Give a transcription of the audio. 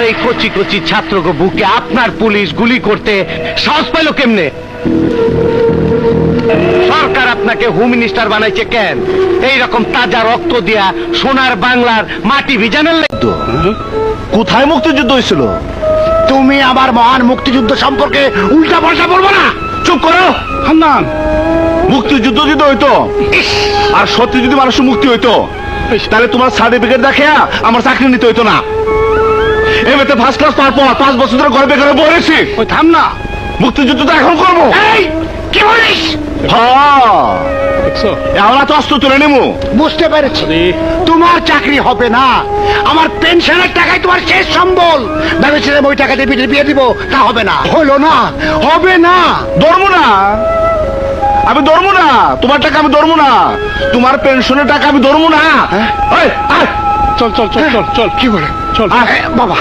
এই কচি কচি ছাত্রকে বুকে আপনার পুলিশ গুলি করতে সাহস পাইল কেমনে? সরকার আপনাকে হোম মিনিস্টার বানাইছে কেন? এইরকম তাজা রক্ত দিয়া সোনার বাংলার মাটি ভিজানোর লাগতো। কোথায় মুক্তিযুদ্ধ হয়েছিল? তুমি আমার মহান মুক্তিযুদ্ধ সম্পর্কে উল্টা পাল্টা বলবো না। চুপ করো হান্নান। মুক্তিযুদ্ধ যদি হইতো আর সত্যি যদি মানুষের মুক্তি হইতো তাহলে তোমার সার্টিফিকেট দেখে আমার চাকরি নিতে হইতো না। এমনিতে ফার্স্ট ক্লাস পাওয়ার পর 5 বছর ধরে ঘরে বেকারে বলেছি। ওই থাম না, মুক্তিযুদ্ধ তো এখন করবো। এই কি বলিস? আমরা তো অস্ত্র তুলে নেবো। বুঝতে পেরেছি, তোমার চাকরি হবে না। আমার পেনশনের টাকায় তোমার শেষ সম্বল। ভেবেছিলাম ওই টাকা দিয়ে বিয়ে দিব, তা হবে না। হলো না, হবে না। ধরবো না, আমি ধরবো না। তোমার টাকা আমি ধরবো না, তোমার পেনশনের টাকা আমি ধরবো না। চল চল চল চল চল, কি বলে চল বাবা।